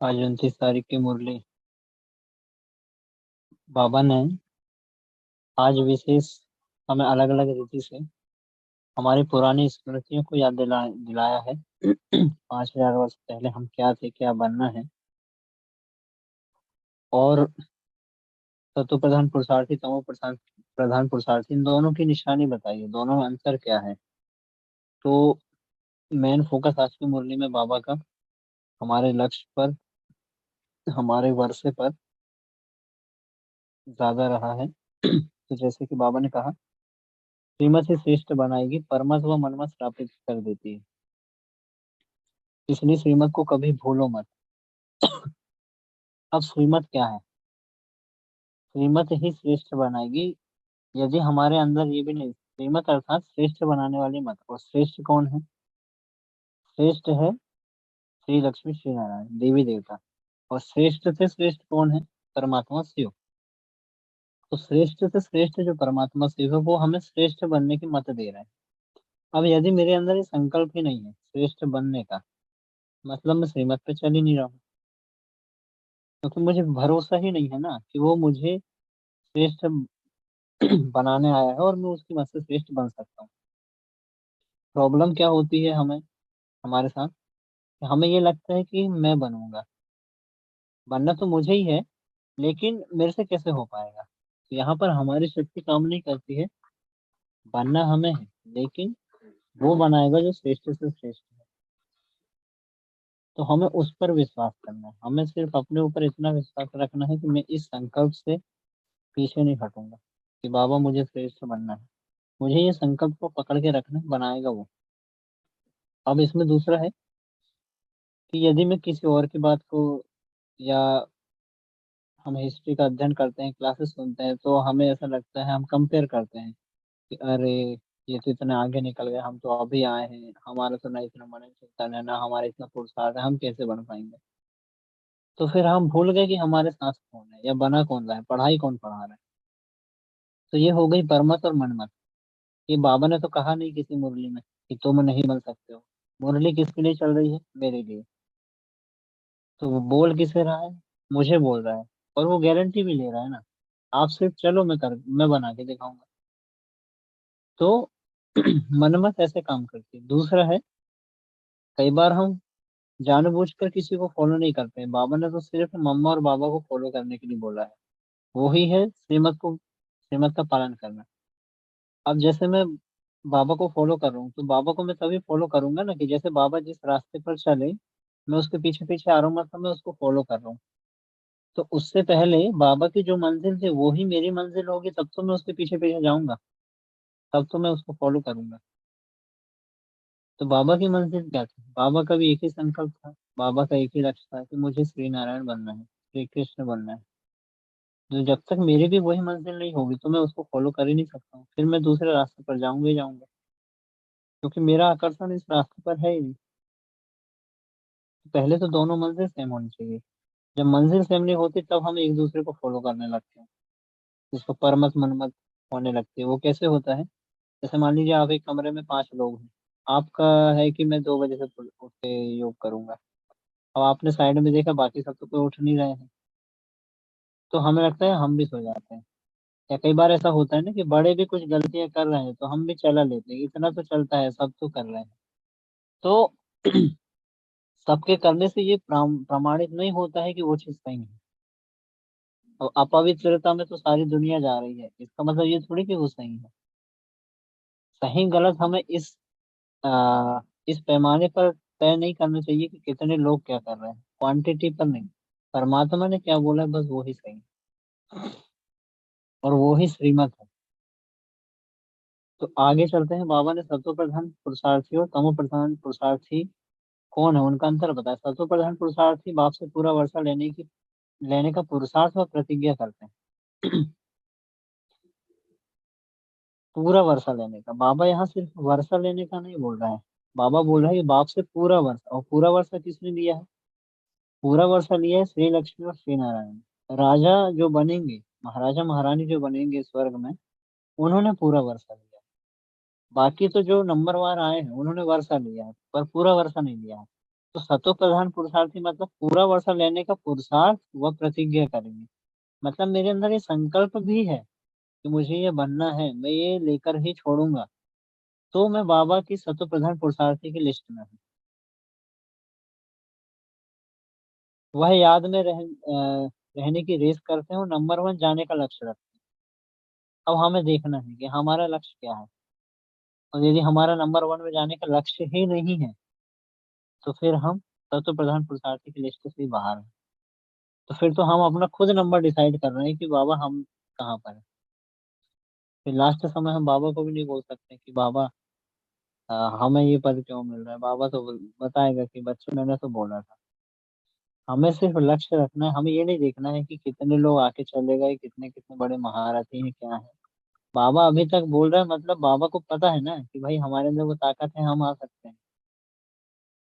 आज 29 तारीख की मुरली। बाबा ने आज विशेष हमें अलग अलग रीति से हमारी पुरानी स्मृतियों को याद दिलाया है। 5,000 वर्ष पहले हम क्या थे, क्या बनना है। और सतो प्रधान पुरुषार्थी, तमो प्रधान प्रधान पुरुषार्थी, इन दोनों की निशानी बताइए, दोनों में अंतर क्या है। तो मेन फोकस आज की मुरली में बाबा का हमारे लक्ष्य पर, हमारे वर्षे पर ज्यादा रहा है। तो जैसे कि बाबा ने कहा, श्रीमत ही श्रेष्ठ बनाएगी, परमत व मनमत स्थापित कर देती है, इसलिए श्रीमत को कभी भूलो मत। अब श्रीमत क्या है? श्रीमत ही श्रेष्ठ बनाएगी। यदि हमारे अंदर ये भी नहीं, श्रीमत अर्थात श्रेष्ठ बनाने वाली मत। और श्रेष्ठ कौन है? श्रेष्ठ है श्री लक्ष्मी श्री नारायण देवी देवता। और श्रेष्ठ से श्रेष्ठ कौन है? परमात्मा शिव। तो श्रेष्ठ से श्रेष्ठ जो परमात्मा शिव है, वो हमें श्रेष्ठ बनने की मत दे रहा है। अब यदि मेरे अंदर ये संकल्प ही नहीं है श्रेष्ठ बनने का, मतलब मैं श्रीमत पे चल ही नहीं रहा हूँ, क्योंकि मुझे भरोसा ही नहीं है ना कि वो मुझे श्रेष्ठ बनाने आया है और मैं उसकी मदद से श्रेष्ठ बन सकता हूँ। प्रॉब्लम क्या होती है हमें, हमारे साथ, कि हमें ये लगता है कि मैं बनूंगा, बनना तो मुझे ही है, लेकिन मेरे से कैसे हो पाएगा। तो यहाँ पर हमारी शक्ति काम नहीं करती है। बनना हमें है, लेकिन वो बनाएगा जो श्रेष्ठ से श्रेष्ठ है। तो हमें उस पर विश्वास करना है, हमें सिर्फ अपने ऊपर इतना विश्वास रखना है कि मैं इस संकल्प से पीछे नहीं हटूंगा कि बाबा मुझे श्रेष्ठ बनना है। मुझे ये संकल्प को पकड़ के रखना है, बनाएगा वो। अब इसमें दूसरा है कि यदि मैं किसी और की बात को, या हम हिस्ट्री का अध्ययन करते हैं, क्लासेस सुनते हैं, तो हमें ऐसा लगता है, हम कंपेयर करते हैं कि अरे ये तो इतने आगे निकल गए, हम तो अभी आए हैं, हमारा तो ना इतना मन चिंतन है, ना हमारा इतना पुरुषार्थ है, हम कैसे बन पाएंगे। तो फिर हम भूल गए कि हमारे साथ कौन है या बना कौन रहा है, पढ़ाई कौन पढ़ा रहा है। तो ये हो गई परमत और मनमत। ये बाबा ने तो कहा नहीं किसी मुरली में कि तुम नहीं बन सकते हो। मुरली किसके लिए चल रही है? मेरे लिए। तो वो बोल किसे रहा है? मुझे बोल रहा है। और वो गारंटी भी ले रहा है ना, आप सिर्फ चलो, मैं बना के दिखाऊंगा। तो मनमत ऐसे काम करती है। दूसरा है, कई बार हम जानबूझकर किसी को फॉलो नहीं करते हैं। बाबा ने तो सिर्फ मम्मा और बाबा को फॉलो करने के लिए बोला है। वो ही है श्रीमत का पालन करना। अब जैसे मैं बाबा को फॉलो कर रहा हूँ, तो बाबा को मैं तभी फॉलो करूंगा ना कि जैसे बाबा जिस रास्ते पर चले, मैं उसके पीछे पीछे आ रहा हूँ, मतलब मैं उसको फॉलो कर रहा हूँ। तो उससे पहले बाबा की जो मंजिल थी वो ही मेरी मंजिल होगी, तब तो मैं उसके पीछे पीछे जाऊंगा, तब तो मैं उसको फॉलो करूंगा। तो बाबा की मंजिल क्या थी? बाबा का भी एक ही संकल्प था, बाबा का एक ही लक्ष्य था कि मुझे श्री नारायण बनना है, श्री कृष्ण बनना है। तो जब तक मेरी भी वही मंजिल नहीं होगी, तो मैं उसको फॉलो कर ही नहीं सकता हूँ, फिर मैं दूसरे रास्ते पर जाऊंगा ही जाऊंगा, क्योंकि मेरा आकर्षण इस रास्ते पर है ही नहीं। तो पहले तो दोनों मंजिल सेम होनी चाहिए। जब मंजिल सेम नहीं होती, तब हम एक दूसरे को फॉलो करने लगते हैं, जिसको परमत मनमत होने लगती है। वो कैसे होता है? जैसे मान लीजिए आप एक कमरे में 5 लोग हैं। आपका है कि मैं 2 बजे से उठ के योग करूंगा। अब आपने साइड में देखा, बाकी सब तो कोई उठ नहीं रहे हैं, तो हमें लगता है हम भी सो जाते हैं। या कई बार ऐसा होता है ना कि बड़े भी कुछ गलतियां कर रहे हैं, तो हम भी चला लेते हैं, इतना तो चलता है, सब तो कर रहे हैं। तो सबके करने से ये प्रमाणित नहीं होता है कि वो चीज सही है। अब अपवित्रता में तो सारी दुनिया जा रही है, इसका मतलब ये थोड़ी कि वो सही है। सही गलत हमें इस पैमाने पर तय नहीं करना चाहिए कि कितने लोग क्या कर रहे हैं, क्वांटिटी पर नहीं। परमात्मा ने क्या बोला है, बस वो ही सही है, और वो ही श्रीमत है। तो आगे चलते हैं। बाबा ने सत्व प्रधान पुरुषार्थी और तमो प्रधान पुरुषार्थी कौन है, उनका अंतर बताया। सत्व प्रधान पुरुषार्थी बाप से पूरा वर्षा लेने का पुरुषार्थ और प्रतिज्ञा करते हैं। पूरा वर्षा लेने का। बाबा यहाँ सिर्फ वर्षा लेने का नहीं बोल रहा है, बाबा बोल रहा है कि बाप से पूरा वर्षा। और पूरा वर्षा किसने लिया है? पूरा वर्षा लिया है श्री लक्ष्मी और श्री नारायण। राजा जो बनेंगे, महाराजा महारानी जो बनेंगे स्वर्ग में, उन्होंने पूरा वर्षा लिया। बाकी तो जो नंबरवार आए हैं, उन्होंने वर्षा लिया है, पर पूरा वर्षा नहीं लिया है। तो सतो प्रधान पुरुषार्थी मतलब पूरा वर्षा लेने का पुरुषार्थ व प्रतिज्ञा करेंगे। मतलब मेरे अंदर ये संकल्प भी है कि मुझे ये बनना है, मैं ये लेकर ही छोड़ूंगा। तो मैं बाबा की सतो प्रधान पुरुषार्थी की लिस्ट में हूँ। वह याद में रहने की रेस करते हो, नंबर वन जाने का लक्ष्य रखते हैं। अब हमें देखना है कि हमारा लक्ष्य क्या है। और यदि हमारा नंबर वन में जाने का लक्ष्य ही नहीं है, तो फिर हम सतो प्रधान पुरुषार्थी की लिस्ट से ही बाहर हैं। तो फिर तो हम अपना खुद नंबर डिसाइड कर रहे हैं कि बाबा हम कहाँ पर हैं। फिर लास्ट समय हम बाबा को भी नहीं बोल सकते कि बाबा हमें ये पद क्यों मिल रहा है। बाबा तो बताएगा कि बच्चे मैंने तो बोला था। हमें सिर्फ लक्ष्य रखना है, हमें ये नहीं देखना है कि कितने लोग आके चले गए, कितने कितने बड़े महारथी हैं क्या है। बाबा अभी तक बोल रहे हैं, मतलब बाबा को पता है ना कि भाई हमारे अंदर वो ताकत है, हम आ सकते हैं।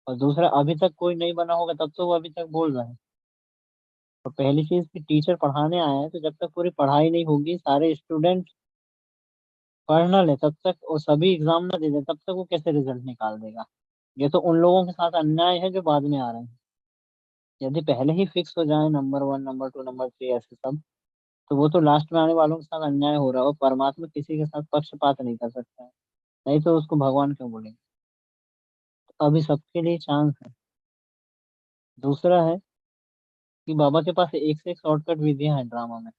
और दूसरा, अभी तक कोई नहीं बना होगा तब तो वो अभी तक बोल रहा है। और पहली चीज कि टीचर पढ़ाने आया है, तो जब तक पूरी पढ़ाई नहीं होगी, सारे स्टूडेंट पढ़ ना ले तब तक, और सभी एग्जाम ना दे दे तब तक, वो कैसे रिजल्ट निकाल देगा। ये तो उन लोगों के साथ अन्याय है जो बाद में आ रहे हैं। यदि पहले ही फिक्स हो जाए number one, number two, number three, ऐसे सब, तो वो तो लास्ट में आने वालों के साथ अन्याय हो रहा है। और परमात्मा किसी के साथ पक्षपात नहीं कर सकता है, नहीं तो उसको भगवान क्यों बोलेंगे। तो अभी सबके लिए चांस है। दूसरा है कि बाबा के पास एक से एक शॉर्टकट विधियां हैं ड्रामा में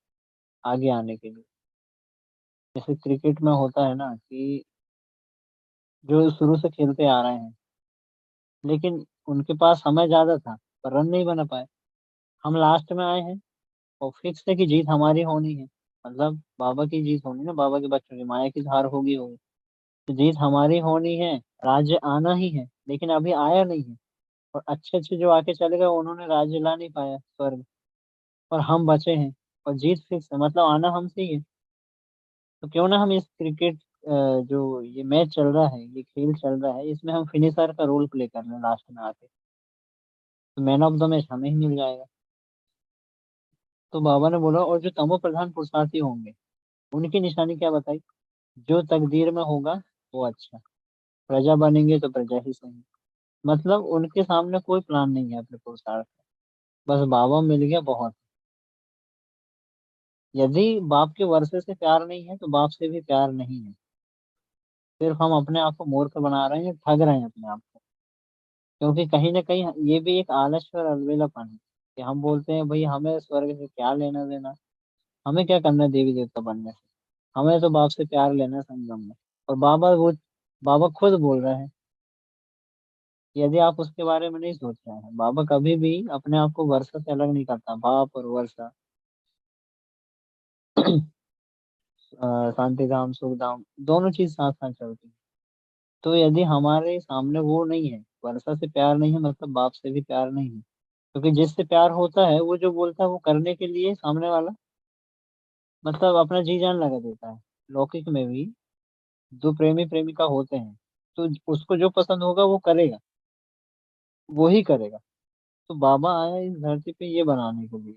आगे आने के लिए। जैसे क्रिकेट में होता है ना कि जो शुरू से खेलते आ रहे हैं, लेकिन उनके पास समय ज्यादा था पर रन नहीं बना पाए। हम लास्ट में आए हैं और फिक्स है कि जीत हमारी होनी है। मतलब बाबा की जीत होनी ना, बाबा के बच्चों की, माया की हार होगी होगी। तो जीत हमारी होनी है, राज्य आना ही है, लेकिन अभी आया नहीं है। और अच्छे अच्छे जो आके चले गए उन्होंने राज्य ला नहीं पाया स्वर्ग, और हम बचे हैं। और जीत फिक्स है, मतलब आना हमसे ही है। तो क्यों ना हम इस क्रिकेट जो ये मैच चल रहा है, ये खेल चल रहा है, इसमें हम फिनिशर का रोल प्ले कर रहे हैं लास्ट में आके। तो मैन ऑफ द मैच हमें ही मिल जाएगा। तो बाबा ने बोला, और जो तमो प्रधान पुरुषार्थी होंगे उनकी निशानी क्या बताई? जो तकदीर में होगा वो अच्छा, प्रजा बनेंगे तो प्रजा ही सही। मतलब उनके सामने कोई प्लान नहीं है अपने पुरुषार्थ का। बस बाबा मिल गया बहुत। यदि बाप के वर्षे से प्यार नहीं है तो बाप से भी प्यार नहीं है। सिर्फ हम अपने आप को मूर्ख बना रहे हैं, ठग रहे हैं अपने आप को। क्योंकि कहीं ना कहीं ये भी एक आलस्य और अलबेलापन है कि हम बोलते हैं भाई हमें स्वर्ग से क्या लेना देना, हमें क्या करना है देवी देवता बनने से, हमें तो बाप से प्यार लेना है संगम में। और बाबा खुद बोल रहे हैं, यदि आप उसके बारे में नहीं सोच रहे हैं, बाबा कभी भी अपने आप को वर्षा से अलग नहीं करता। बाप और वर्षा शांति धाम सुख धाम दोनों चीज साथ साथ चलती है। तो यदि हमारे सामने वो नहीं है, वर्षा से प्यार नहीं है, मतलब बाप से भी प्यार नहीं है। क्योंकि जिससे प्यार होता है वो जो बोलता है वो करने के लिए सामने वाला, मतलब अपना जी जान लगा देता है। लौकिक में भी दो प्रेमी प्रेमिका होते हैं, तो उसको जो पसंद होगा वो करेगा, वो ही करेगा। तो बाबा आया इस धरती पे ये बनाने के लिए।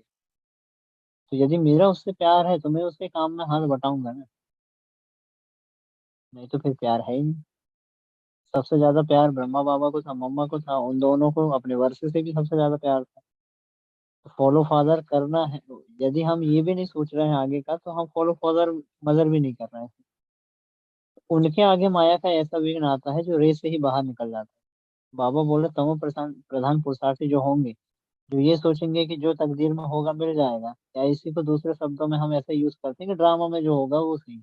तो यदि मेरा उससे प्यार है तो मैं उसके काम में हाथ बटाऊंगा ना, नहीं तो फिर प्यार है ही नहीं। सबसे ज्यादा प्यार ब्रह्मा बाबा को था, मम्मा को था, उन दोनों को अपने वर्षे से भी सबसे ज्यादा प्यार था। तो फॉलो फादर करना है। यदि हम ये भी नहीं सोच रहे हैं आगे का, तो हम फॉलो फादर मदर भी नहीं कर रहे हैं। उनके आगे माया का ऐसा विघ्न आता है जो रेस से ही बाहर निकल जाता है। बाबा बोले तमो प्रधान प्रधान पुरुषार्थी जो होंगे, जो ये सोचेंगे कि जो तकदीर में होगा मिल जाएगा, या इसी को दूसरे शब्दों में हम ऐसे यूज करते हैं कि ड्रामा में जो होगा वो सही,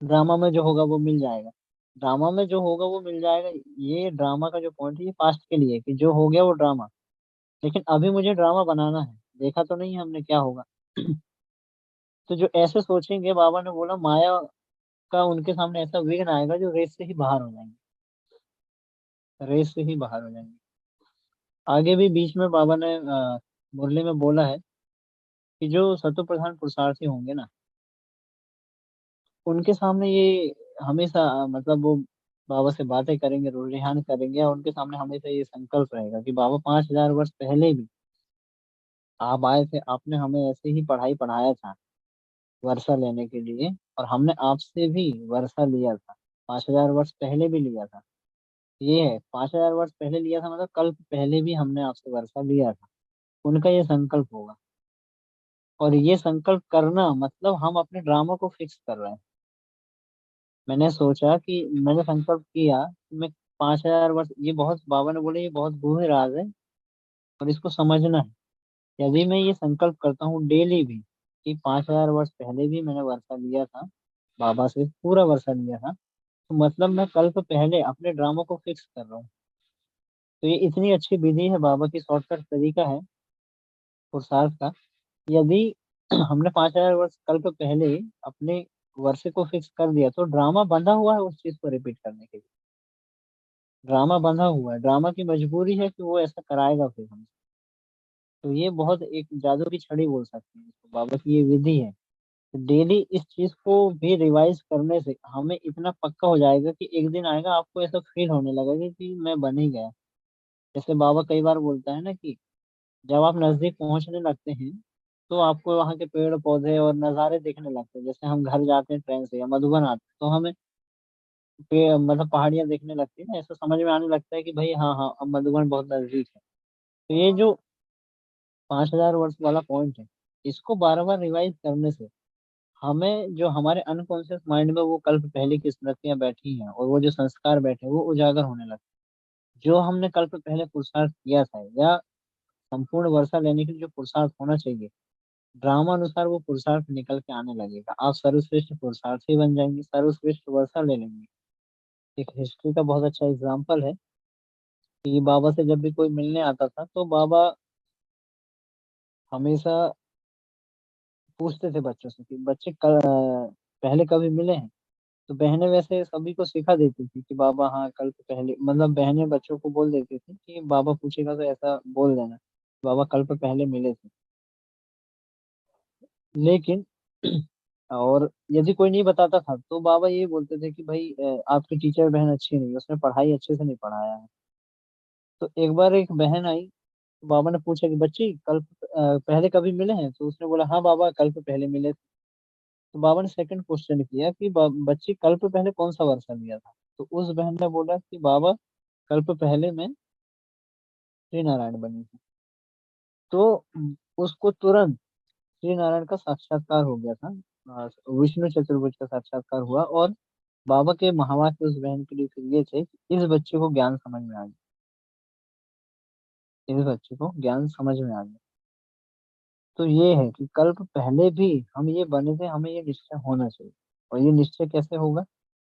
ड्रामा में जो होगा वो मिल जाएगा, ड्रामा में जो होगा वो मिल जाएगा। ये ड्रामा का जो पॉइंट है ये पास्ट के लिए है कि जो हो गया वो ड्रामा। लेकिन अभी मुझे ड्रामा बनाना है, देखा तो नहीं हमने क्या होगा। तो जो ऐसे सोचेंगे, बाबा ने बोला माया का उनके सामने ऐसा विघ्न आएगा जो रेस से ही बाहर हो जाएंगे, रेस से ही बाहर हो जाएंगे। आगे भी बीच में बाबा ने मुरली में बोला है कि जो सतो प्रधान पुरुषार्थी होंगे ना, उनके सामने ये हमेशा मतलब वो बाबा से बातें करेंगे, रुझान करेंगे, और उनके सामने हमेशा ये संकल्प रहेगा कि बाबा 5,000 वर्ष पहले भी आप आए थे, आपने हमें ऐसे ही पढ़ाई पढ़ाया था वर्षा लेने के लिए, और हमने आपसे भी वर्षा लिया था, 5,000 वर्ष पहले भी लिया था। ये है 5,000 वर्ष पहले लिया था, मतलब कल्प पहले भी हमने आपसे वर्षा लिया था, उनका ये संकल्प होगा। और ये संकल्प करना मतलब हम अपने ड्रामा को फिक्स कर रहे हैं। मैंने सोचा कि मैंने संकल्प किया कि मैं 5,000 वर्ष, ये बहुत, बाबा ने बोले ये बहुत गूढ़ राज है और इसको समझना है। यदि मैं ये संकल्प करता हूँ डेली भी कि 5,000 वर्ष पहले भी मैंने वर्षा लिया था, बाबा से पूरा वर्षा लिया था, तो मतलब मैं कल्प पहले अपने ड्रामा को फिक्स कर रहा हूँ। तो ये इतनी अच्छी विधि है, बाबा की शॉर्टकट तरीका है पुरुषार्थ का। यदि हमने 5,000 वर्ष कल्प पहले अपने वर्षे को फिक्स कर दिया, तो ड्रामा बंधा हुआ है उस चीज को रिपीट करने के लिए। ड्रामा बंधा हुआ है, ड्रामा की मजबूरी है कि वो ऐसा कराएगा फिर हम। तो ये बहुत एक जादू की छड़ी बोल सकते हैं इसको, बाबा की ये विधि है। डेली इस चीज को भी रिवाइज करने से हमें इतना पक्का हो जाएगा कि एक दिन आएगा आपको ऐसा फील होने लगेगा कि मैं बन ही गया। जैसे बाबा कई बार बोलता है ना कि जब आप नजदीक पहुंचने लगते हैं, तो आपको वहाँ के पेड़ पौधे और नज़ारे दिखने लगते हैं। जैसे हम घर जाते हैं ट्रेन से या मधुबन आते हैं, तो हमें मतलब पहाड़ियाँ दिखने लगती है ना, ऐसा समझ में आने लगता है कि भाई हाँ हाँ अब मधुबन बहुत नजदीक है। तो ये जो 5,000 वर्ष वाला पॉइंट है, इसको बार बार रिवाइज करने से हमें जो हमारे अनकॉन्शियस माइंड में वो कल्प पहले की स्मृतियां बैठी हैं और वो जो संस्कार बैठे हैं, वो उजागर होने लगते हैं। जो हमने कल्प पहले पुरुषार्थ किया था या संपूर्ण वर्षा लेने के लिए जो पुरुषार्थ होना चाहिए, ड्रामा अनुसार वो पुरुषार्थ निकल के आने लगेगा। आप सर्वश्रेष्ठ पुरुषार्थी बन जाएंगे, सर्वश्रेष्ठ वर्षा ले लेंगे। एक हिस्ट्री का बहुत अच्छा एग्जाम्पल है कि बाबा से जब भी कोई मिलने आता था, तो बाबा हमेशा पूछते थे बच्चों से कि बच्चे पहले कभी मिले हैं। तो बहनें वैसे सभी को सिखा देती थी कि बाबा हाँ कल तो पहले, मतलब बहनें बच्चों को बोल देती थी कि बाबा पूछेगा तो ऐसा बोल देना, बाबा कल पे पहले मिले थे। लेकिन और यदि कोई नहीं बताता था, तो बाबा ये बोलते थे कि भाई आपकी टीचर बहन अच्छी नहीं, उसने पढ़ाई अच्छे से नहीं पढ़ाया है। तो एक बार एक बहन आई, तो बाबा ने पूछा कि बच्ची कल पहले कभी मिले हैं? तो उसने बोला हाँ बाबा कल पे पहले मिले थे। तो बाबा ने सेकंड क्वेश्चन किया कि बच्ची कल पे पहले कौन सा वर्षा लिया था? तो उस बहन ने बोला कि बाबा कल पे पहले मैं श्री नारायण बनी थी। तो उसको तुरंत श्री नारायण का साक्षात्कार हो गया था। विष्णु चतुर्भुज का साक्षात्कार हुआ, और बाबा के महावाक्य उस बहन के लिए फिर ये थे कि इस बच्चे को ज्ञान समझ में आ गया, इस बच्चे को ज्ञान समझ में आ गया। तो ये है कि कल्प पहले भी हम ये बने थे, हमें ये निश्चय होना चाहिए। और ये निश्चय कैसे होगा?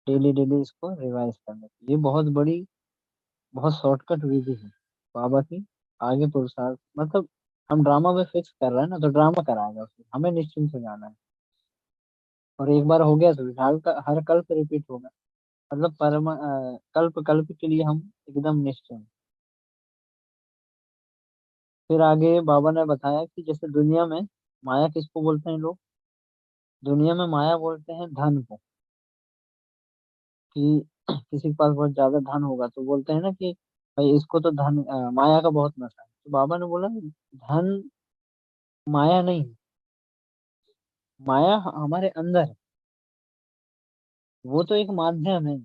डेली डेली इसको रिवाइज करने से। ये बहुत बड़ी, बहुत शॉर्टकट विधि है बाबा की। आगे पुरुषार्थ मतलब हम ड्रामा में फिक्स कर रहे हैं ना, तो ड्रामा कराएगा उसमें, हमें निश्चिंत हो जाना है। और एक बार हो गया तो हर कल्प रिपीट होगा। मतलब कल्प कल्प के लिए हम एकदम निश्चित हैं। फिर आगे बाबा ने बताया कि जैसे दुनिया में माया किसको बोलते हैं लोग? दुनिया में माया बोलते हैं धन को। कि किसी के पास बहुत ज्यादा धन होगा तो बोलते हैं ना कि भाई इसको तो धन माया का बहुत नशा है। तो बाबा ने बोला धन माया नहीं है, माया हमारे अंदर है। वो तो एक माध्यम है,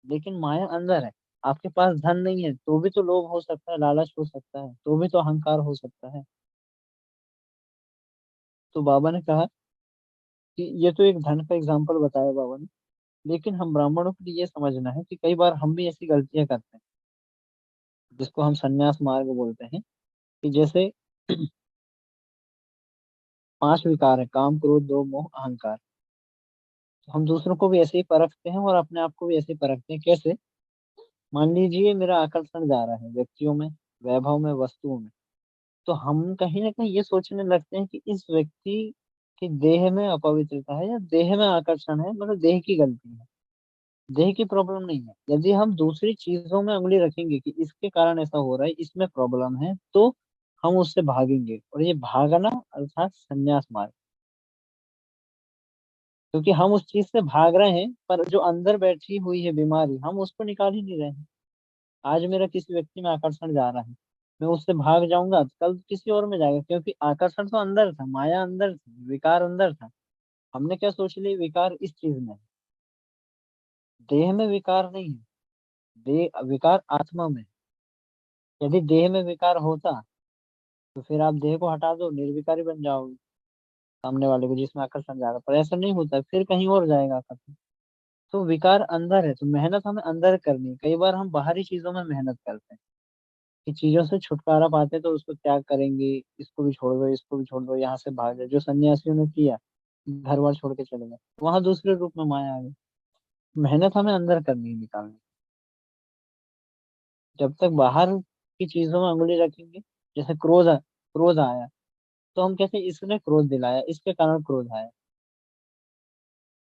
लेकिन माया अंदर है। आपके पास धन नहीं है तो भी तो लोभ हो सकता है, लालच हो सकता है, तो भी तो अहंकार हो सकता है। तो बाबा ने कहा कि ये तो एक धन का एग्जाम्पल बताया बाबा ने, लेकिन हम ब्राह्मणों के लिए ये समझना है कि कई बार हम भी ऐसी गलतियां करते हैं, जिसको हम संन्यास मार्ग बोलते हैं। कि जैसे 5 विकार है, काम क्रोध लोभ मोह अहंकार। तो हम दूसरों को भी ऐसे ही परखते हैं और अपने आप को भी ऐसे ही परखते हैं। कैसे? मान लीजिए मेरा आकर्षण जा रहा है व्यक्तियों में, वैभव में, वस्तुओं में। तो हम कहीं ना कहीं ये सोचने लगते हैं कि इस व्यक्ति की देह में अपवित्रता है या देह में आकर्षण है, मतलब देह की गलती है, देह की प्रॉब्लम नहीं है। यदि हम दूसरी चीजों में उंगली रखेंगे कि इसके कारण ऐसा हो रहा है, इसमें प्रॉब्लम है, तो हम उससे भागेंगे। और ये भागना अर्थात संन्यास मार्ग। क्योंकि हम उस चीज से भाग रहे हैं, पर जो अंदर बैठी हुई है बीमारी, हम उसको निकाल ही नहीं रहे हैं। आज मेरा किसी व्यक्ति में आकर्षण जा रहा है, मैं उससे भाग जाऊंगा, तो कल किसी और में जाएगा, क्योंकि आकर्षण तो अंदर था, माया अंदर थी, विकार अंदर था। हमने क्या सोच लिया, विकार इस चीज में है, देह में विकार नहीं है। विकार आत्मा में। यदि देह में विकार होता तो फिर आप देह को हटा दो, निर्विकारी बन जाओगे, सामने वाले को जिसमें आकर्षण जाएगा, पर ऐसा नहीं होता, फिर कहीं और जाएगा आकर्षण। तो विकार अंदर है, तो मेहनत हमें अंदर करनी है। कई बार हम बाहरी चीजों में मेहनत करते हैं कि चीजों से छुटकारा पाते हैं, तो उसको त्याग करेंगे, इसको भी छोड़ दो, इसको भी छोड़ दो, यहाँ से भाग जाओ, जो सन्यासियों ने किया, घर बार छोड़ के चले गए, वहां दूसरे रूप में माया आ गई। मेहनत हमें अंदर करनी है, निकालनी। जब तक बाहर की चीजों में उंगली रखेंगे, जैसे क्रोध आया, तो हम कहते हैं इसने क्रोध दिलाया, इसके कारण क्रोध आया,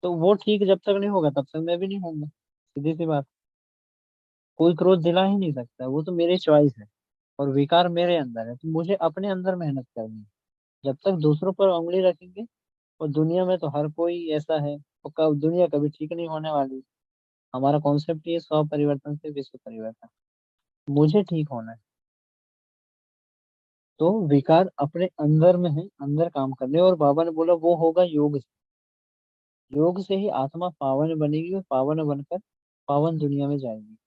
तो वो ठीक जब तक नहीं होगा तब तक मैं भी नहीं होऊंगा, सीधी सी बात। कोई क्रोध दिला ही नहीं सकता, वो तो मेरी चॉइस है, और विकार मेरे अंदर है, तो मुझे अपने अंदर मेहनत करनी है। जब तक दूसरों पर उंगली रखेंगे, और दुनिया में तो हर कोई ऐसा है, और कब दुनिया कभी ठीक नहीं होने वाली। हमारा कॉन्सेप्ट ये, स्व परिवर्तन से विश्व परिवर्तन। मुझे ठीक होना है, तो विकार अपने अंदर में है, अंदर काम करने। और बाबा ने बोला वो होगा योग से। योग से ही आत्मा पावन बनेगी, और पावन बनकर पावन दुनिया में जाएगी।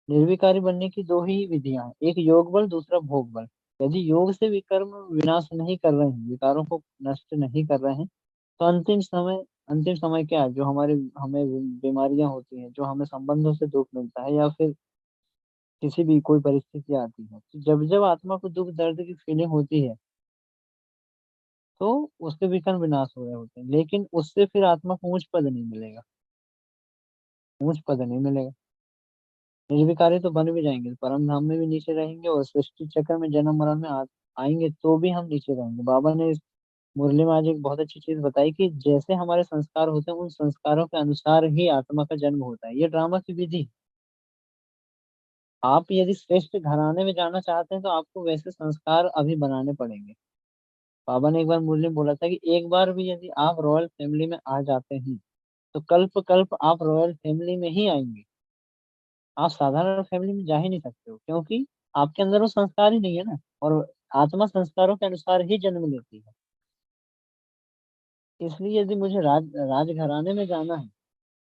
निर्विकारी बनने की दो ही विधियां हैं, एक योग बल, दूसरा भोग बल। यदि योग से विकर्म विनाश नहीं कर रहे हैं, विकारों को नष्ट नहीं कर रहे हैं, तो अंतिम समय क्या है, जो हमारे हमें बीमारियां होती हैं, जो हमें संबंधों से दुख मिलता है, या फिर किसी भी कोई परिस्थिति आती है, तो जब जब आत्मा को दुख दर्द की फीलिंग होती है, तो उसके विकर्म विनाश हो रहे होते हैं, लेकिन उससे फिर आत्मा को उच्च पद नहीं मिलेगा, उच्च पद नहीं मिलेगा। निर्विकारी तो बन भी जाएंगे, परम धाम में भी नीचे रहेंगे, और सृष्टि चक्र में जन्म मरण में आएंगे तो भी हम नीचे रहेंगे। बाबा ने इस मुरली में आज एक बहुत अच्छी चीज बताई कि जैसे हमारे संस्कार होते हैं, उन संस्कारों के अनुसार ही आत्मा का जन्म होता है। ये ड्रामा की विधि है। आप यदि श्रेष्ठ घराने में जाना चाहते हैं, तो आपको वैसे संस्कार अभी बनाने पड़ेंगे। बाबा ने एक बार मुरली में बोला था कि एक बार भी यदि आप रॉयल फैमिली में आ जाते हैं, तो कल्प कल्प आप रॉयल फैमिली में ही आएंगे। आप साधारण फैमिली में जा ही नहीं सकते हो, क्योंकि आपके अंदर वो संस्कार ही नहीं है ना। और आत्मा संस्कारों के अनुसार ही जन्म लेती है। इसलिए यदि मुझे राजघराने में जाना है,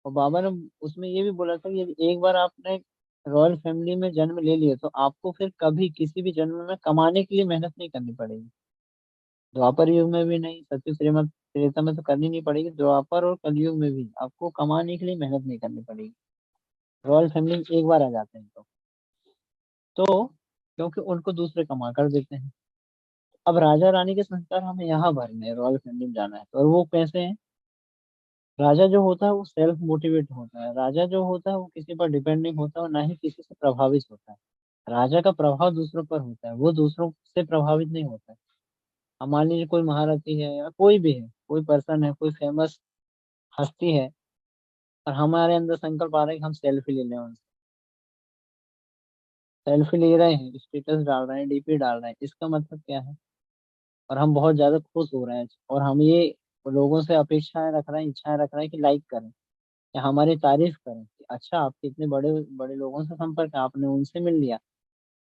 और बाबा ने उसमें ये भी बोला था कि यदि एक बार आपने रॉयल फैमिली में जन्म ले लिया, तो आपको फिर कभी किसी भी जन्म में कमाने के लिए मेहनत नहीं करनी पड़ेगी। द्वापर युग में भी नहीं, सत्य श्रीमत त्रेता में तो करनी नहीं पड़ेगी, द्वापर और कलयुग में भी आपको कमाने के लिए मेहनत नहीं करनी पड़ेगी, रॉयल फैमिली में एक बार आ जाते हैं तो क्योंकि उनको दूसरे कमा कर देते हैं। अब राजा रानी के संस्कार हमें यहाँ भरने हैं, रॉयल फैमिली में जाना है तो। और वो कैसे हैं? राजा जो होता है वो सेल्फ मोटिवेट होता है, राजा जो होता है वो किसी पर डिपेंड नहीं होता, और ना ही किसी से प्रभावित होता है। राजा का प्रभाव दूसरों पर होता है, वो दूसरों से प्रभावित नहीं होता है। अब मान लीजिए कोई महारथी है, या कोई भी है, कोई पर्सन है, कोई फेमस हस्ती है, और हमारे अंदर संकल्प आ रहा है कि हम सेल्फी ले लें उनसे। सेल्फी ले रहे हैं, स्टेटस डाल रहे हैं, डीपी डाल रहे हैं, इसका मतलब क्या है? और हम बहुत ज्यादा खुश हो रहे हैं, और हम ये लोगों से अपेक्षाएं रख रहे हैं, इच्छाएं रख रहे हैं कि लाइक करें, या हमारी तारीफ करें कि अच्छा आपके इतने बड़े बड़े लोगों से संपर्क है, आपने उनसे मिल लिया।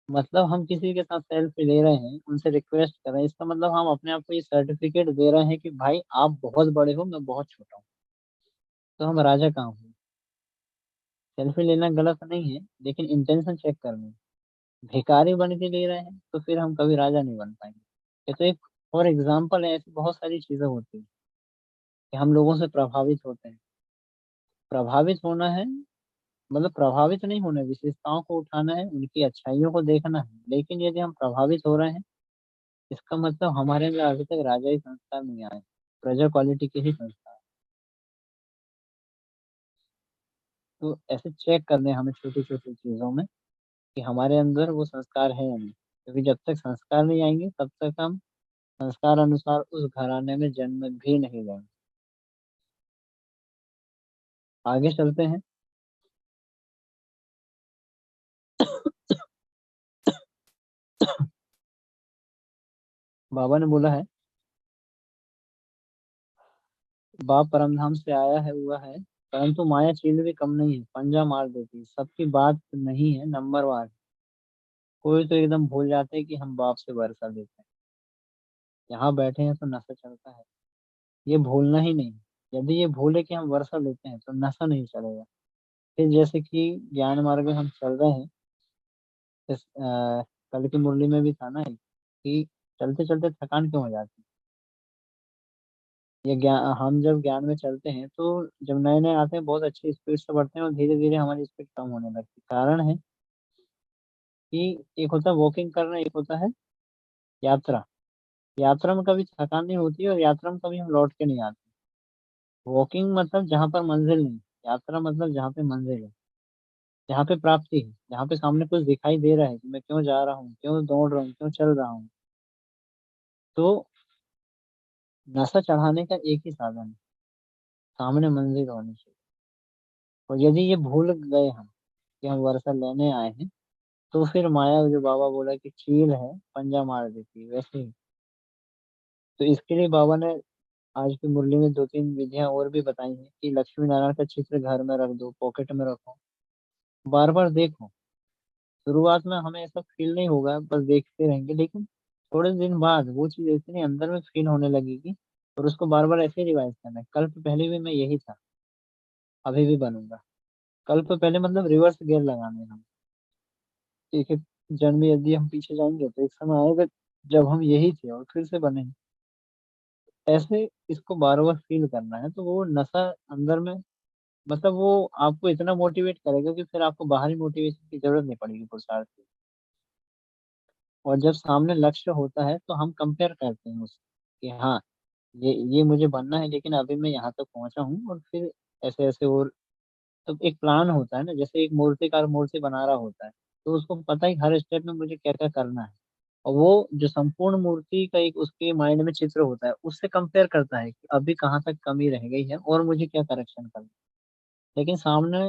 मतलब हम किसी के साथ सेल्फी ले रहे हैं, उनसे रिक्वेस्ट कर रहे हैं, इसका मतलब हम अपने आप को ये सर्टिफिकेट दे रहे हैं कि भाई आप बहुत बड़े हो, मैं बहुत छोटा हूँ, तो हम राजा कहाँ हूँ। सेल्फी लेना गलत नहीं है, लेकिन इंटेंशन चेक करना है। भिखारी बन के ले रहे हैं, तो फिर हम कभी राजा नहीं बन पाएंगे। ये तो एक और एग्जाम्पल है, ऐसी बहुत सारी चीजें होती हैं कि हम लोगों से प्रभावित होते हैं। प्रभावित होना है, मतलब प्रभावित नहीं होना है, विशेषताओं को उठाना है, उनकी अच्छाइयों को देखना है। लेकिन यदि हम प्रभावित हो रहे हैं, इसका मतलब हमारे अंदर अभी तक राजा ही संस्कार नहीं आए, प्रजा क्वालिटी के ही संस्कार। तो ऐसे चेक करने हमें छोटी छोटी चीजों में कि हमारे अंदर वो संस्कार है या नहीं, क्योंकि जब तक संस्कार नहीं आएंगे, तब तक हम संस्कार अनुसार उस घराने में जन्म भी नहीं लेंगे। आगे चलते हैं। बाबा ने बोला है, बाप परमधाम से आया है हुआ है, परंतु माया चील भी कम नहीं है, पंजा मार देती है, सबकी बात नहीं है नंबरवार। कोई तो एकदम भूल जाते हैं कि हम बाप से वर्षा लेते हैं, यहाँ बैठे हैं तो नशा चलता है। ये भूलना ही नहीं। यदि ये भूले कि हम वर्षा लेते हैं, तो नशा नहीं चलेगा। फिर जैसे कि ज्ञान मार्ग में हम चल रहे हैं, कल की मुरली में भी था ना कि चलते चलते थकान क्यों हो जाती है। ये ज्ञान, हम जब ज्ञान में चलते हैं तो जब नए नए आते हैं बहुत अच्छी स्पीड से बढ़ते हैं और धीरे धीरे हमारी स्पीड कम होने लगती है। कारण है कि एक होता है वॉकिंग करना, एक होता है यात्रा। यात्रा में कभी थकान नहीं होती और यात्रा में कभी हम लौट के नहीं आते। वॉकिंग मतलब जहाँ पर मंजिल नहीं, यात्रा मतलब जहाँ पे मंजिल है, जहाँ पे प्राप्ति है, जहाँ पे सामने कुछ दिखाई दे रहा है कि मैं क्यों जा रहा हूँ, क्यों दौड़ रहा हूँ, क्यों चल रहा हूँ। तो नशा चढ़ाने का एक ही साधन है, सामने मंजिल होनी चाहिए। और यदि ये भूल गए हम कि हम वर्षा लेने आए हैं, तो फिर माया जो बाबा बोला कि चील है पंजा मार देती है, वैसे ही। तो इसके लिए बाबा ने आज की मुरली में दो तीन विधियां और भी बताई हैं कि लक्ष्मी नारायण का चित्र घर में रख दो, पॉकेट में रखो, बार बार देखो। शुरुआत में हमें ऐसा फील नहीं होगा, बस देखते रहेंगे, लेकिन थोड़े दिन बाद वो चीज इतनी अंदर में फील होने लगेगी। और उसको बार बार ऐसे रिवाइज करना है, कल तो पहले भी मैं यही था, अभी भी बनूंगा। कल तो पहले मतलब रिवर्स गियर लगाने हम, एक एक जन्म में यदि हम पीछे जाएंगे तो एक समय आएगा जब हम यही थे और फिर से बने। ऐसे इसको बार बार फील करना है, तो वो नशा अंदर में, मतलब वो आपको इतना मोटिवेट करेगा कि फिर आपको बाहरी मोटिवेशन की जरूरत नहीं पड़ेगी पुरुषार्थ की। और जब सामने लक्ष्य होता है तो हम कंपेयर करते हैं उससे कि हाँ, ये मुझे बनना है, लेकिन अभी मैं यहाँ तक पहुंचा हूँ और फिर ऐसे ऐसे और। तो एक प्लान होता है ना, जैसे एक मूर्तिकार मूर्ति बना रहा होता है, तो उसको पता है कि हर स्टेप में मुझे क्या क्या करना है। और वो जो संपूर्ण मूर्ति का एक उसके माइंड में चित्र होता है, उससे कंपेयर करता है कि अभी कहाँ तक कमी रह गई है और मुझे क्या करेक्शन करना है। लेकिन सामने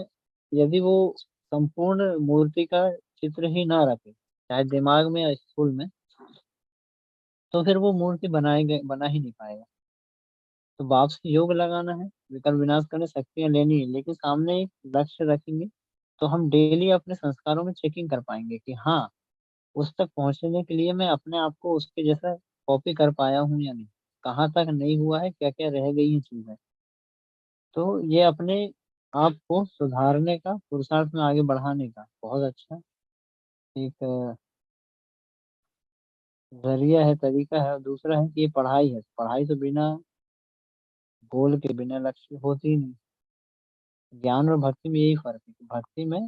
यदि वो संपूर्ण मूर्ति का चित्र ही ना रखे, चाहे दिमाग में या स्कूल में, तो फिर वो मूर्ति बना ही नहीं पाएगा। तो वापसी योग लगाना है, विकल्प विनाश करने शक्तियां लेनी है, लेकिन सामने एक लक्ष्य रखेंगे तो हम डेली अपने संस्कारों में चेकिंग कर पाएंगे कि हाँ, उस तक पहुंचने के लिए मैं अपने आप को उसके जैसा कॉपी कर पाया हूँ या नहीं, कहाँ तक नहीं हुआ है, क्या क्या रह गई है चीजें। तो ये अपने आप को सुधारने का, पुरुषार्थ में आगे बढ़ाने का बहुत अच्छा एक जरिया है, तरीका है। और दूसरा है कि ये पढ़ाई है, पढ़ाई तो बिना गोल के, बिना लक्ष्य होती ही नहीं। ज्ञान और भक्ति में यही फर्क है कि भक्ति में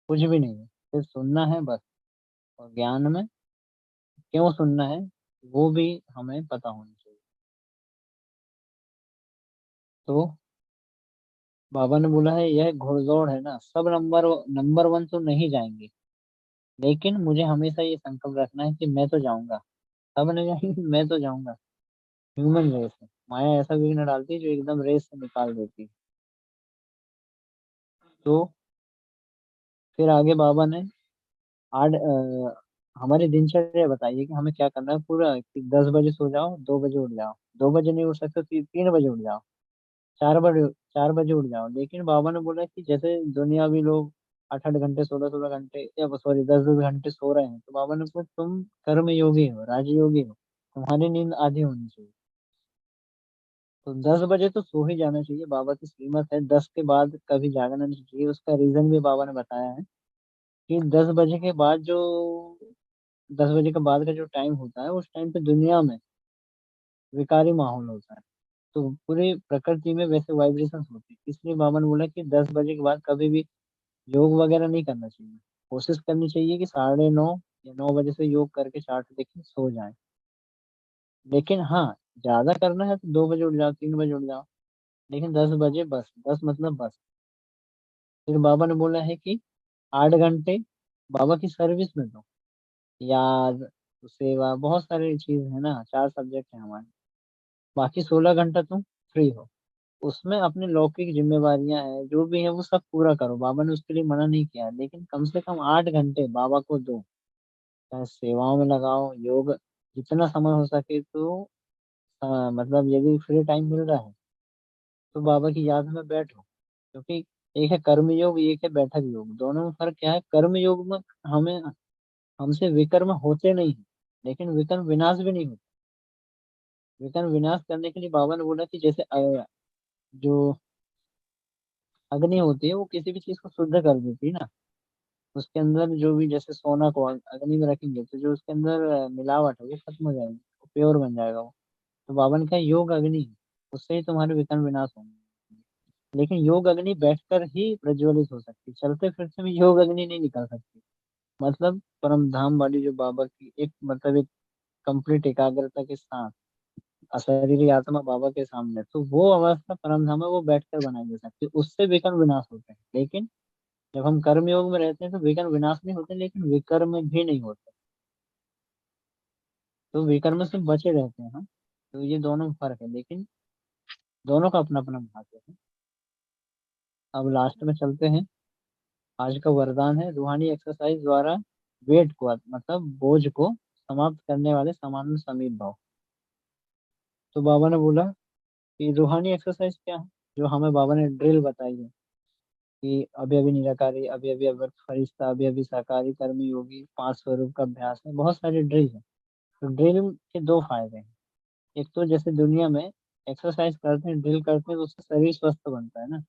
कुछ भी नहीं है, सिर्फ सुनना है बस। और ज्ञान में क्यों सुनना है वो भी हमें पता होना चाहिए। तो बाबा ने बोला है यह घोड़दौड़ है ना, सब नंबर नंबर वन तो नहीं जाएंगे, लेकिन मुझे हमेशा ये संकल्प रखना है कि मैं तो जाऊंगा। सब नहीं जाएंगे, मैं तो जाऊंगा। ह्यूमन रेस है, माया ऐसा विघ्न डालती है जो एकदम रेस से निकाल देती है। तो फिर आगे बाबा ने आठ हमारी दिनचर्या बताइए कि हमें क्या करना है पूरा, कि 10 बजे सो जाओ, 2 बजे उठ जाओ, 2 बजे नहीं उठ सकते तो 3 बजे उठ जाओ, 4 बजे, 4 बजे उठ जाओ। लेकिन बाबा ने बोला कि जैसे दुनियावी लोग 8 8 घंटे, 16 16 घंटे, या सॉरी 10 10 घंटे सो रहे हैं, तो बाबा ने बोला तुम कर्म योगी हो, राजयोगी हो, तुम्हारी नींद आधी होनी चाहिए। तो 10 बजे तो सो ही जाना चाहिए, बाबा की सीमत है, 10 के बाद कभी जागना नहीं चाहिए। उसका रीजन भी बाबा ने बताया है कि 10 बजे के बाद जो, 10 बजे के बाद का जो टाइम होता है, उस टाइम पे दुनिया में विकारी माहौल होता है। तो पूरी प्रकृति में वैसे वाइब्रेशंस होती है, इसलिए बाबा ने बोला कि 10 बजे के बाद कभी भी योग वगैरह नहीं करना चाहिए। कोशिश करनी चाहिए कि 9:30 या 9 बजे से योग करके चार्ट देख के सो जाए। लेकिन हाँ, ज्यादा करना है तो 2 बजे उठ जाओ, 3 बजे उठ जाओ, लेकिन 10 बजे बस, 10 मतलब बस। फिर बाबा ने बोला है कि 8 घंटे बाबा की सर्विस में दो, याद, सेवा, बहुत सारी चीज है ना, 4 सब्जेक्ट है हमारे। बाकी 16 घंटा तुम फ्री हो, उसमें अपनी लौकिक जिम्मेवारियां हैं जो भी है वो सब पूरा करो, बाबा ने उसके लिए मना नहीं किया है, लेकिन कम से कम 8 घंटे बाबा को दो। चाहे सेवाओं में लगाओ, योग, जितना समय हो सके तो मतलब यदि फ्री टाइम मिल रहा है तो बाबा की याद में बैठो। क्योंकि एक है कर्म योग, एक है बैठक योग, दोनों में फर्क क्या है? कर्म योग में हमें, हमसे विकर्म होते नहीं है, लेकिन विकर्म विनाश भी नहीं होता। विकर्म विनाश करने के लिए बाबा ने बोला कि जैसे जो अग्नि होती है वो किसी भी चीज को शुद्ध कर देती है ना। उसके अंदर जो भी, जैसे सोना को अग्नि में रखेंगे तो जो उसके अंदर मिलावट है वो खत्म हो जाएगी, प्योर बन जाएगा वो। तो बाबा ने कहा योग अग्नि है, उससे ही तुम्हारे विकर्ण विनाश होंगे। लेकिन योग अग्नि बैठकर ही प्रज्वलित हो सकती है, चलते फिरते में योग अग्नि नहीं निकल सकती। मतलब परम धाम वाली जो बाबा की एक, मतलब एक कंप्लीट एकाग्रता के साथ अशरीरी आत्मा बाबा के सामने, तो वो अवस्था परम धाम है, वो बैठकर बनाई जा सकती है, उससे विकर्ण विनाश होते हैं। लेकिन जब हम कर्म योग में रहते हैं तो विकर्ण विनाश नहीं होते, लेकिन विकर्म भी नहीं होते, तो विकर्म से बचे रहते हैं हम। तो ये दोनों में फर्क है, लेकिन दोनों का अपना अपना महत्व है। अब लास्ट में चलते हैं। आज का वरदान है रूहानी एक्सरसाइज द्वारा वेट को, मतलब बोझ को समाप्त करने वाले सामान्य समीप भाव। तो बाबा ने बोला कि रूहानी एक्सरसाइज क्या है, जो हमें बाबा ने ड्रिल बताई है कि अभी अभी निराकारी, अभी अभी अव्यक्त फरिश्ता, अभी अभी साकारी, कर्मी योगी, 5 स्वरूप का अभ्यास है, बहुत सारी ड्रिल है। तो ड्रिल के दो फायदे हैं। एक तो जैसे दुनिया में एक्सरसाइज करते हैं, ड्रिल करते हैं, तो उससे शरीर स्वस्थ बनता है ना।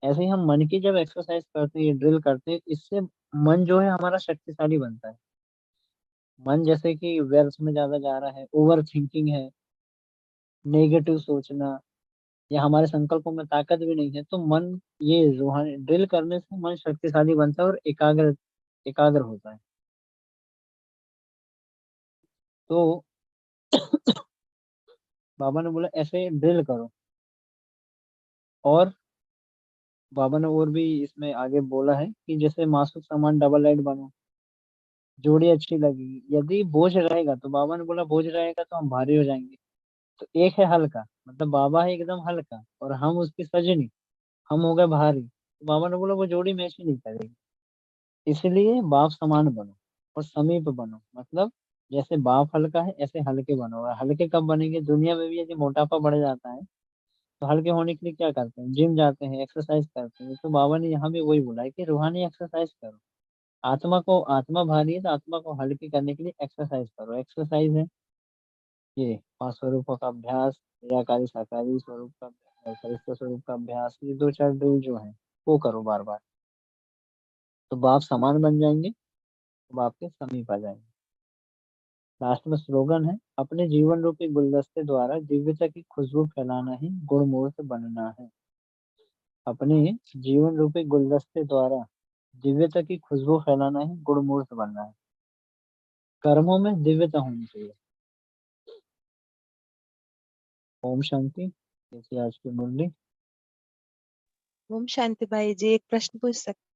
ऐसे ही हम मन की जब एक्सरसाइज करते हैं, ये ड्रिल करते हैं, इससे मन जो है हमारा शक्तिशाली बनता है। मन जैसे कि व्यर्थ में ज्यादा जा रहा है, ओवर थिंकिंग है, नेगेटिव सोचना, या हमारे संकल्पों में ताकत भी नहीं है, तो मन, ये रूहानी ड्रिल करने से मन शक्तिशाली बनता है और एकाग्र एकाग्र होता है। तो बाबा ने बोला ऐसे ड्रिल करो। और बाबा ने और भी इसमें आगे बोला है कि जैसे मासुक सामान डबल लाइट बनो, जोड़ी अच्छी लगेगी। यदि बोझ रहेगा, तो बाबा ने बोला बोझ रहेगा तो हम भारी हो जाएंगे। तो एक है हल्का, मतलब बाबा है एकदम हल्का, और हम उसकी सजनी, हम हो गए भारी, तो बाबा ने बोला वो जोड़ी मैच ही नहीं करेगी। इसलिए बाप समान बनो और समीप बनो, मतलब जैसे बाप हल्का है ऐसे हल्के बनो। और हल्के कब बनेंगे, दुनिया में भी यदि मोटापा बढ़ जाता है तो हल्के होने के लिए क्या करते हैं, जिम जाते हैं, एक्सरसाइज करते हैं। तो बाबा ने यहाँ भी वही बोला है कि रूहानी एक्सरसाइज करो। आत्मा को, आत्मा भारी है तो आत्मा को हल्की करने के लिए एक्सरसाइज करो। एक्सरसाइज है ये 5 स्वरूपों का अभ्यास, निराकारी साकारी स्वरूप का अभ्यास, फरिश्ता स्वरूप का अभ्यास, ये 2 4 ड्रिल जो है वो करो बार बार। तो बाप समान बन जाएंगे, तो बाप के समीप आ जाएंगे। लास्ट में स्लोगन है, अपने जीवन रूपी गुलदस्ते द्वारा दिव्यता की खुशबू फैलाना ही गुणमूर्त बनना है। अपने जीवन रूपी गुलदस्ते द्वारा दिव्यता की खुशबू फैलाना ही गुणमूर्त बनना है। कर्मों में दिव्यता होनी चाहिए। ओम शांति। जैसे आज की मुरली। ओम शांति भाई जी, एक प्रश्न पूछ सकते